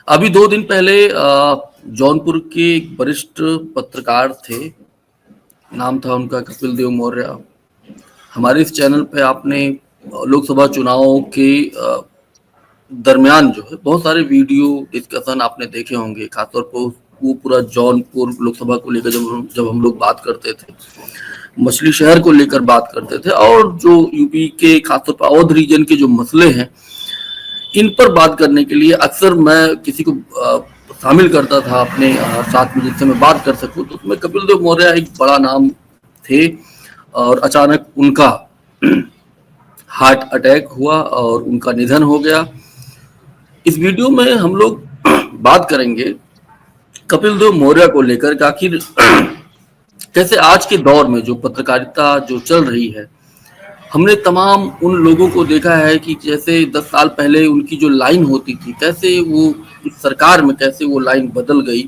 अभी 2 दिन पहले जौनपुर के एक वरिष्ठ पत्रकार थे, नाम था उनका कपिल देव मौर्य। हमारे इस चैनल पे आपने लोकसभा चुनावों के दरमियान जो है बहुत सारे वीडियो डिस्कशन आपने देखे होंगे, खासतौर पर वो पूरा जौनपुर लोकसभा को लेकर जब हम लोग बात करते थे, मछली शहर को लेकर बात करते थे, और जो यूपी के खासतौर पर अवध रीजन के जो मसले हैं इन पर बात करने के लिए अक्सर मैं किसी को शामिल करता था अपने साथ में, जिससे मैं बात कर सकूं। तो उसमें कपिल देव मौर्य एक बड़ा नाम थे, और अचानक उनका हार्ट अटैक हुआ और उनका निधन हो गया। इस वीडियो में हम लोग बात करेंगे कपिल देव मौर्य को लेकर कि आखिर कैसे आज के दौर में जो पत्रकारिता जो चल रही है, हमने तमाम उन लोगों को देखा है कि जैसे 10 साल पहले उनकी जो लाइन होती थी, कैसे वो इस सरकार में कैसे वो लाइन बदल गई।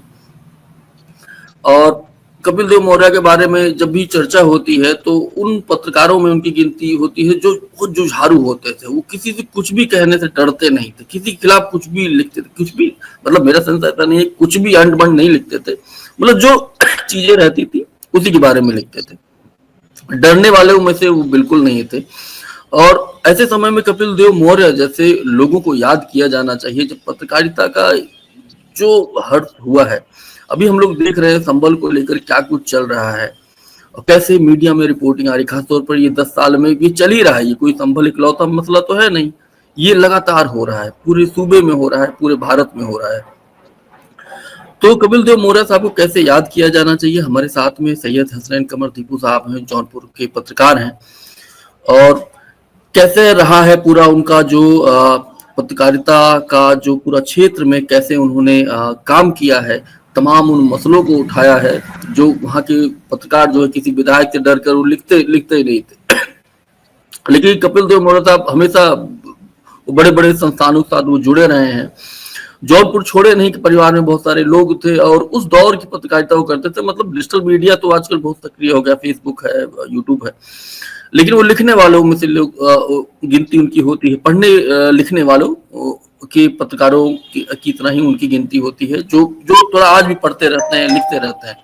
और कपिल देव मौर्य के बारे में जब भी चर्चा होती है तो उन पत्रकारों में उनकी गिनती होती है जो बहुत जुझारू होते थे। वो किसी से कुछ भी कहने से डरते नहीं थे, किसी के खिलाफ कुछ भी लिखते थे, कुछ भी, मतलब मेरा सेंस ऐसा नहीं है, कुछ भी अंड बंड नहीं लिखते थे, मतलब जो चीजें रहती थी उसी के बारे में लिखते थे। डरने वाले में से वो बिल्कुल नहीं थे। और ऐसे समय में कपिल देव मौर्य जैसे लोगों को याद किया जाना चाहिए, जब पत्रकारिता का जो हर्ष हुआ है। अभी हम लोग देख रहे हैं संभल को लेकर क्या कुछ चल रहा है और कैसे मीडिया में रिपोर्टिंग आ रही, खासतौर पर ये 10 साल में ये चल ही रहा है। ये कोई संभल इकलौता मसला तो है नहीं, ये लगातार हो रहा है, पूरे सूबे में हो रहा है, पूरे भारत में हो रहा है। तो कपिल देव मौर्य साहब को कैसे याद किया जाना चाहिए, हमारे साथ में सैयद हसनैन कमर दीपू साहब हैं, जौनपुर के पत्रकार हैं। और कैसे रहा है पूरा उनका जो पत्रकारिता का जो पूरा क्षेत्र में कैसे उन्होंने काम किया है, तमाम उन मसलों को उठाया है जो वहाँ के पत्रकार जो है किसी विधायक से डर कर वो लिखते लिखते ही नहीं थे। लेकिन कपिल देव मौर्य साहब हमेशा बड़े बड़े संस्थानों के साथ वो जुड़े रहे हैं। जौनपुर छोड़े नहीं कि परिवार में बहुत सारे लोग थे और उस दौर की पत्रकारिता वो करते थे। मतलब डिजिटल मीडिया तो आजकल बहुत सक्रिय हो गया, फेसबुक है, यूट्यूब है, लेकिन वो लिखने वालों में से लोग गिनती उनकी होती है, पढ़ने लिखने वालों के पत्रकारों की तरह ही उनकी गिनती होती है, जो जो थोड़ा आज भी पढ़ते रहते हैं, लिखते रहते हैं।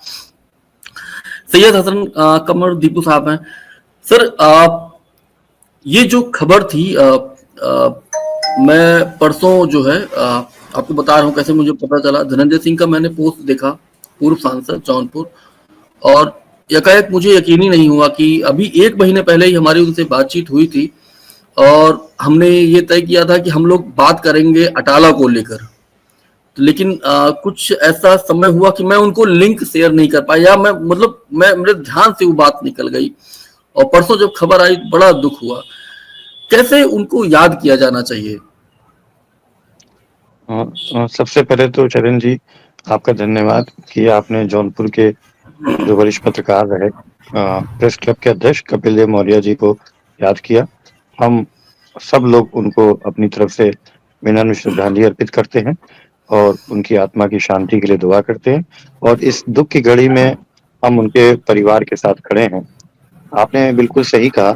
सैयद हसन कमर दीपू साहब हैं। सर, ये जो खबर थी, मैं परसों जो है आपको बता रहा हूँ कैसे मुझे पता चला। धनंजय सिंह का मैंने पोस्ट देखा, पूर्व सांसद जौनपुर, और एकाएक मुझे यकीन ही नहीं हुआ कि अभी 1 महीने पहले ही हमारी उनसे बातचीत हुई थी और हमने ये तय किया था कि हम लोग बात करेंगे अटाला को लेकर। लेकिन कुछ ऐसा समय हुआ कि मैं उनको लिंक शेयर नहीं कर पाया, मैं मतलब मैं मेरे ध्यान से वो बात निकल गई, और परसों जब खबर आई बड़ा दुख हुआ। कैसे उनको याद किया जाना चाहिए? सबसे पहले तो चरण जी आपका धन्यवाद कि आपने जौनपुर के जो वरिष्ठ पत्रकार रहे प्रेस क्लब के अध्यक्ष कपिल देव मौर्य जी को याद किया। हम सब लोग उनको अपनी तरफ से विनम्र श्रद्धांजलि अर्पित करते हैं और उनकी आत्मा की शांति के लिए दुआ करते हैं। और इस दुख की घड़ी में हम उनके परिवार के साथ खड़े हैं। आपने बिल्कुल सही कहा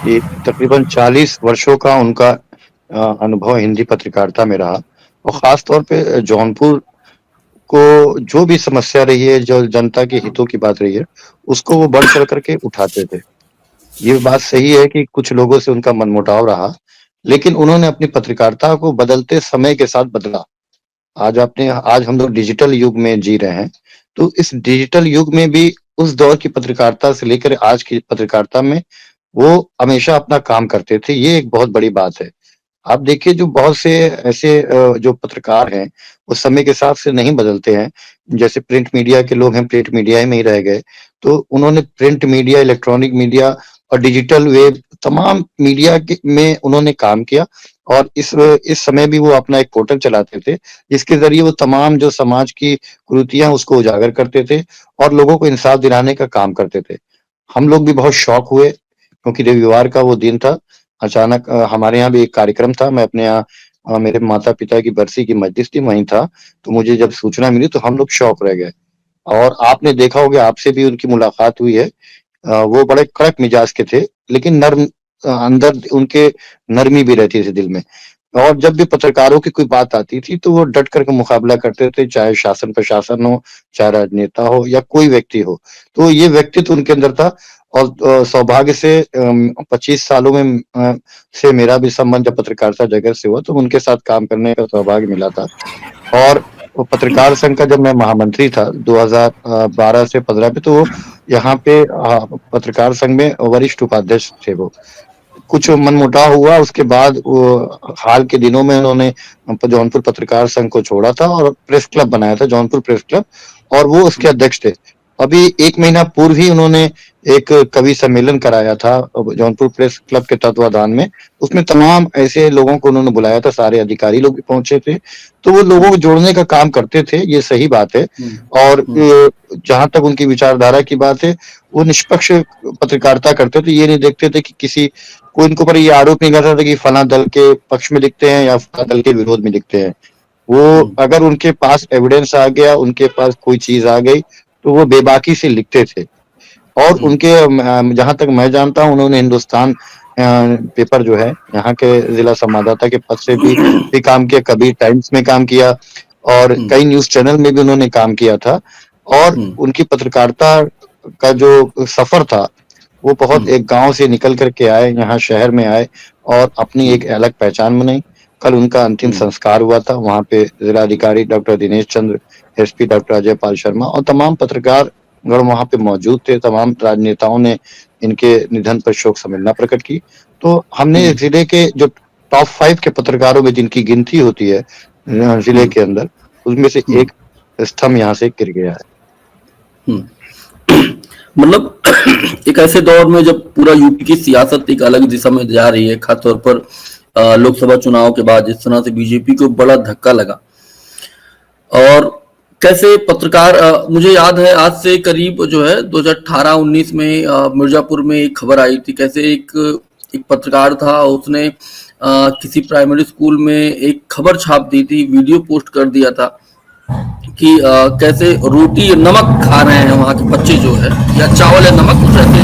कि तकरीबन 40 वर्षों का उनका अनुभव हिंदी पत्रकारिता में रहा, और खास तौर पे जौनपुर को जो भी समस्या रही है, जो जनता के हितों की बात रही है, उसको वो बढ़ चढ़ करके उठाते थे। ये बात सही है कि कुछ लोगों से उनका मनमुटाव रहा, लेकिन उन्होंने अपनी पत्रकारिता को बदलते समय के साथ बदला। आज हम लोग डिजिटल युग में जी रहे हैं, तो इस डिजिटल युग में भी उस दौर की पत्रकारिता से लेकर आज की पत्रकारिता में वो हमेशा अपना काम करते थे। ये एक बहुत बड़ी बात है। आप देखिए जो बहुत से ऐसे जो पत्रकार हैं, वो समय के हिसाब से नहीं बदलते हैं। जैसे प्रिंट मीडिया के लोग हैं, प्रिंट मीडिया में ही रह गए। तो उन्होंने प्रिंट मीडिया, इलेक्ट्रॉनिक मीडिया और डिजिटल वेब तमाम मीडिया के में उन्होंने काम किया, और इस समय भी वो अपना एक पोर्टल चलाते थे, जिसके ज़रिए वो तमाम जो समाज की कुरीतियाँ उसको उजागर करते थे और लोगों को इंसाफ दिलाने का काम करते थे। हम लोग भी बहुत शॉक हुए क्योंकि रविवार का वो दिन था। अचानक हमारे यहाँ भी एक कार्यक्रम था। मैं अपने यहाँ मेरे माता-पिता की बरसी की मजलिस थी, वहीं था। तो मुझे जब सूचना मिली तो हम लोग शॉक रह गए। और आपने देखा होगा, आपसे भी उनकी मुलाकात हुई है। वो बड़े कड़क मिजाज के थे, लेकिन नर्म अंदर उनके नरमी भी रहती थी दिल में। और जब भी पत्रकारों की कोई बात आती थी तो वो डट करके मुकाबला करते थे, चाहे शासन प्रशासन हो, चाहे राजनेता हो या कोई व्यक्ति हो। तो ये व्यक्तित्व उनके अंदर था और सौभाग्य से 25 सालों में से मेरा भी संबंध जब पत्रकारिता जगत से हुआ तो उनके साथ काम करने का सौभाग्य मिला था। और वो पत्रकार संघ का जब मैं महामंत्री था 2012 से 15 में, तो वो यहाँ पे पत्रकार संघ में वरिष्ठ उपाध्यक्ष थे वो। कुछ मनमुटाव हुआ, उसके बाद वो हाल के दिनों में उन्होंने जौनपुर पत्रकार संघ को छोड़ा था और प्रेस क्लब बनाया था, जौनपुर प्रेस क्लब, और वो उसके अध्यक्ष थे। अभी 1 महीना पूर्व ही उन्होंने एक कवि सम्मेलन कराया था जौनपुर प्रेस क्लब के तत्वाधान में। उसमें तमाम ऐसे लोगों को उन्होंने बुलाया था, सारे अधिकारी लोग भी पहुंचे थे। तो वो लोगों को जोड़ने का काम करते थे, ये सही बात है। और जहां तक उनकी विचारधारा की बात है, वो निष्पक्ष पत्रकारिता करते थे। ये नहीं देखते थे कि किसी कोई इनको पर ये आरोप नहीं करता था कि फला दल के पक्ष में लिखते हैं या फला दल के विरोध में लिखते हैं। वो अगर उनके पास एविडेंस आ गया, उनके पास कोई चीज आ गई, तो वो बेबाकी से लिखते थे। और उनके जहां तक मैं जानता हूं, उन्होंने हिंदुस्तान पेपर जो है यहाँ के जिला संवाददाता के पद से भी काम किया, कभी टाइम्स में काम किया और कई न्यूज चैनल में भी उन्होंने काम किया था। और उनकी पत्रकारिता का जो सफर था वो बहुत एक गांव से निकल करके आए, यहाँ शहर में आए और अपनी एक अलग पहचान बनाई। कल उनका अंतिम संस्कार हुआ था, वहां पे जिलाधिकारी doctor Dinesh Chandra, SP doctor Ajay Pal Sharma और तमाम पत्रकार गण वहां पे मौजूद थे। तमाम राजनेताओं ने इनके निधन पर शोक संवेदना प्रकट की। तो हमने जिले के जो टॉप 5 के पत्रकारों में जिनकी गिनती होती है जिले के अंदर, उसमें से एक स्तंभ यहाँ से गिर गया है। मतलब एक ऐसे दौर में जब पूरा यूपी की सियासत एक अलग दिशा में जा रही है, खासतौर पर लोकसभा चुनाव के बाद जिस तरह से बीजेपी को बड़ा धक्का लगा, और कैसे पत्रकार मुझे याद है आज से करीब जो है 2018-19 में मिर्जापुर में एक खबर आई थी, कैसे एक पत्रकार था, उसने किसी प्राइमरी स्कूल में एक खबर छाप दी थी, वीडियो पोस्ट कर दिया था कि कैसे रोटी नमक खा रहे हैं वहाँ के बच्चे जो है, या चावल या नमक कुछ ऐसे।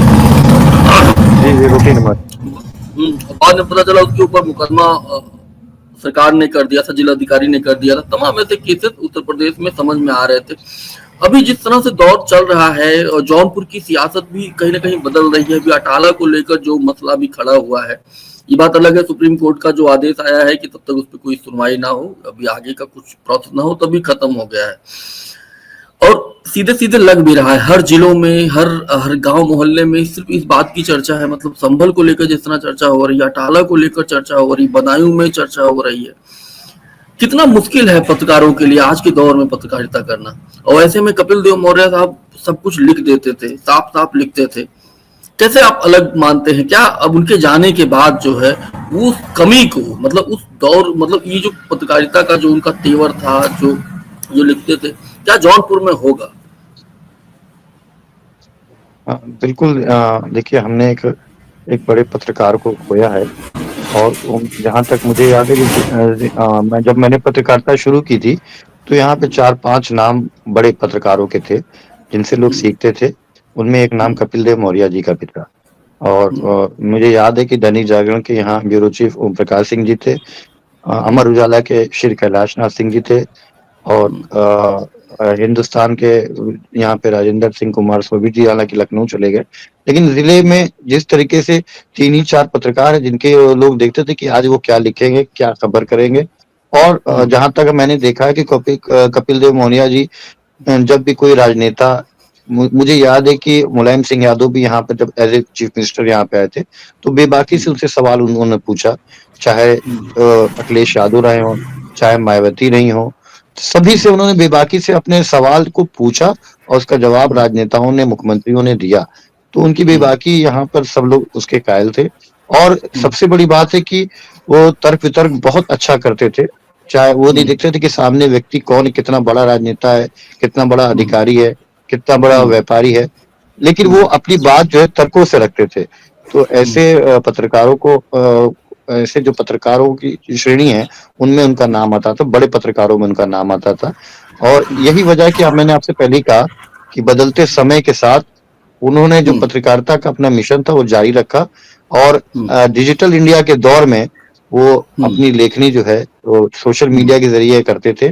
जी रोटी नमक। बाद में पता चला उसके ऊपर मुकदमा सरकार ने कर दिया था, जिलाधिकारी ने कर दिया था। तमाम ऐसे केसेस उत्तर प्रदेश में समझ में आ रहे थे। अभी जिस तरह से दौर चल रहा है और जौनपुर की सियासत भी कहीं ना कहीं बदल रही है। अभी अटाला को लेकर जो मसला भी खड़ा हुआ है, ये बात अलग है, सुप्रीम कोर्ट का जो आदेश आया है कि तब तक उस पर कोई सुनवाई ना हो, अभी आगे का कुछ प्रोसेस ना हो, तभी खत्म हो गया है। और सीधे सीधे लग भी रहा है, हर जिलों में, हर गांव मोहल्ले में सिर्फ इस बात की चर्चा है। मतलब संभल को लेकर जिस तरह चर्चा हो रही है, अटाला को लेकर चर्चा हो रही है, बदायूं में चर्चा हो रही है। कितना मुश्किल है पत्रकारों के लिए आज के दौर में पत्रकारिता करना। और ऐसे में कपिल देव मौर्य साहब सब कुछ लिख देते थे, साफ साफ लिखते थे। कैसे आप अलग मानते हैं? क्या अब उनके जाने के बाद जो है उस कमी को, मतलब उस दौर, मतलब ये जो पत्रकारिता का जो उनका तेवर था, जो लिखते थे, क्या जौनपुर में होगा? बिल्कुल। देखिए, हमने एक बड़े पत्रकार को खोया है। और जहां तक मुझे याद है कि जब मैंने पत्रकारिता शुरू की थी तो यहाँ पे 4-5 नाम बड़े पत्रकारों के थे जिनसे लोग सीखते थे। उनमें एक नाम कपिल देव मौर्य जी का भी था। और मुझे याद है कि दैनिक जागरण के यहाँ ब्यूरो चीफ ओम प्रकाश सिंह जी थे, अमर उजाला के श्री कैलाश नाथ सिंह जी थे, और हिंदुस्तान के यहाँ पे राजेंद्र सिंह कुमार सोबी जी हालांकि लखनऊ चले गए। लेकिन जिले में जिस तरीके से 3 ही 4 पत्रकार हैं जिनके लोग देखते थे कि आज वो क्या लिखेंगे, क्या खबर करेंगे। और जहां तक मैंने देखा है कि कपिल देव मौर्य जी जब भी कोई राजनेता, मुझे याद है कि मुलायम सिंह यादव भी यहाँ पे जब एज ए चीफ मिनिस्टर यहाँ पे आए थे तो बेबाकी से उनसे सवाल उन्होंने पूछा, चाहे अखिलेश यादव रहे हो, चाहे मायावती रही हो, सभी से उन्होंने बेबाकी से अपने सवाल को पूछा और उसका जवाब राजनेताओं ने, मुख्यमंत्रियों ने दिया। तो उनकी बेबाकी यहाँ पर सब लोग उसके कायल थे। और सबसे बड़ी बात है कि वो तर्क वितर्क बहुत अच्छा करते थे। चाहे वो नहीं देखते थे कि सामने व्यक्ति कौन, कितना बड़ा राजनेता है, कितना बड़ा अधिकारी है, कितना बड़ा व्यापारी है, लेकिन वो अपनी बात जो है तर्कों से रखते थे। तो ऐसे पत्रकारों को, ऐसे जो पत्रकारों की श्रेणी है उनमें उनका नाम आता था, बड़े पत्रकारों में उनका नाम आता था। और यही वजह कि मैंने आपसे पहले कहा कि बदलते समय के साथ उन्होंने जो पत्रकारिता का अपना मिशन था वो जारी रखा। और डिजिटल इंडिया के दौर में वो हम्म, अपनी लेखनी जो है वो सोशल हम्म, मीडिया के जरिए करते थे।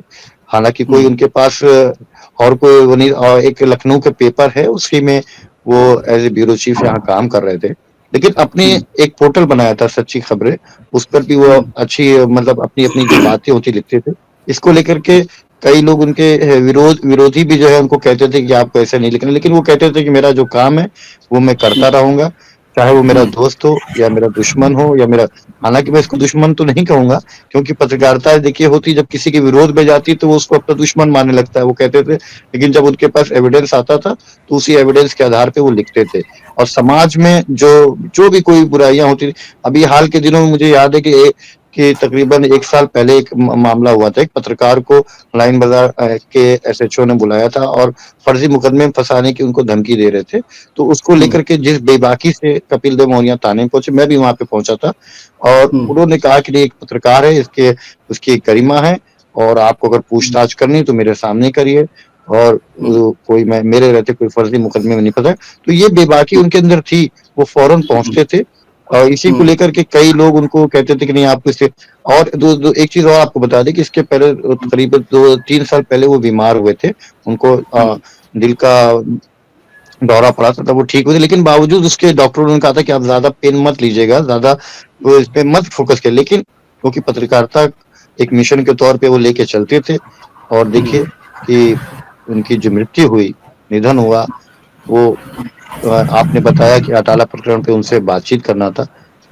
हालांकि कोई हम्म, उनके पास और कोई वो नहीं, और एक लखनऊ के पेपर है उसी में वो एज ए ब्यूरो चीफ यहाँ काम कर रहे थे। लेकिन अपने हम्म, एक पोर्टल बनाया था सच्ची खबरें, उस पर भी वो हम्म, अच्छी मतलब अपनी अपनी जो बातें होती लिखते थे। इसको लेकर के कई लोग उनके विरोधी भी जो है उनको कहते थे कि आप ऐसे नहीं लिखना, लेकिन वो कहते थे कि मेरा जो काम है वो मैं करता रहूंगा, चाहे वो मेरा हम्म, दोस्त हो या मेरा दुश्मन हो या मेरा, हालांकि मैं इसको दुश्मन तो नहीं कहूंगा, क्योंकि पत्रकारिता देखिए होती जब किसी के विरोध में जाती तो वो उसको अपना दुश्मन मानने लगता है, वो कहते थे। लेकिन जब उनके पास एविडेंस आता था तो उसी एविडेंस के आधार पे वो लिखते थे। और समाज में जो जो भी कोई बुराइयां होती थी, अभी हाल के दिनों में मुझे याद है कि तकरीबन 1 साल पहले एक मामला हुआ था। एक पत्रकार को लाइन बाजार के एसएचओ ने बुलाया था और फर्जी मुकदमे में फंसाने की उनको धमकी दे रहे थे। तो उसको हम्म, लेकर के जिस बेबाकी से कपिल देव मौर्य थाने पहुंचे, मैं भी वहां पे पहुंचा था, और हम्म, उन्होंने कहा कि नहीं, एक पत्रकार है, इसके उसकी एक गरिमा है, और आपको अगर हम्म, पूछताछ करनी तो मेरे सामने करिए, और हम्म, कोई मैं मेरे रहते कोई फर्जी मुकदमे में नहीं फंसा। तो ये बेबाकी उनके अंदर थी, वो फौरन हम्म, पहुंचते थे। और इसी को हम्म, लेकर के कई लोग उनको कहते थे कि नहीं आपको इससे, और एक चीज और आपको बता दें कि इसके पहले करीब 2-3 साल पहले वो बीमार हुए थे। उनको दिल का दौरा पड़ा था, तब वो ठीक हुए थे, लेकिन बावजूद उसके डॉक्टरों ने कहा था कि आप ज्यादा पेन मत लीजिएगा, ज्यादा वो इस पे मत फोकस करिए। लेकिन क्योंकि पत्रकारिता एक मिशन के तौर पे वो लेके चलते थे, और हम्म, देखिए कि उनकी जो मृत्यु हुई, निधन हुआ, वो आपने बताया कि अटाला प्रकरण पे उनसे बातचीत करना था,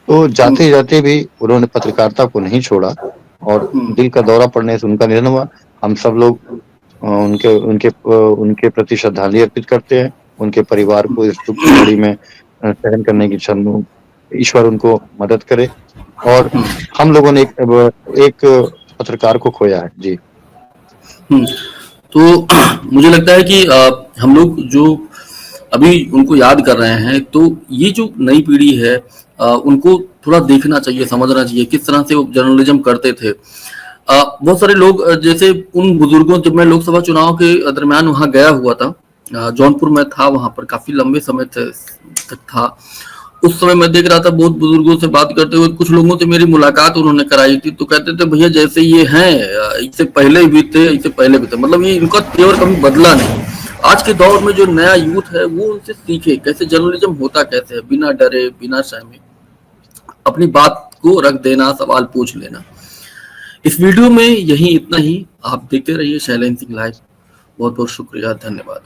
तो हम्म, जाते जाते भी उन्होंने पत्रकारिता को नहीं छोड़ा, और हम्म, दिल का दौरा पड़ने से उनका निधन हुआ। हम सब लोग उनके प्रति श्रद्धांजलि अर्पित करते हैं। उनके परिवार को इस दुख की घड़ी में सहन करने की ईश्वर उनको मदद करे। और हम लोगों ने एक पत्रकार को खोया है जी। हम्म। तो मुझे लगता है कि हम लोग जो अभी उनको याद कर रहे हैं, तो ये जो नई पीढ़ी है, उनको थोड़ा देखना चाहिए, समझना चाहिए किस तरह से वो जर्नलिज्म करते थे। बहुत सारे लोग जैसे उन बुजुर्गों, जब मैं लोकसभा चुनाव के दरमियान वहां गया हुआ था, जौनपुर में था, वहां पर काफी लंबे समय तक था। उस समय मैं देख रहा था बहुत बुजुर्गों से बात करते हुए, कुछ लोगों से मेरी मुलाकात उन्होंने कराई थी, तो कहते थे भैया जैसे ये हैं, इससे पहले भी थे, इससे पहले भी थे, मतलब ये इनका तेवर कभी बदला नहीं। आज के दौर में जो नया यूथ है वो उनसे सीखे कैसे जर्नलिज्म होता कैसे है, बिना डरे बिना सहमे अपनी बात को रख देना, सवाल पूछ लेना। इस वीडियो में यही इतना ही। आप देखते रहिए शैलेंद्र सिंह लाइव। बहुत बहुत शुक्रिया, धन्यवाद।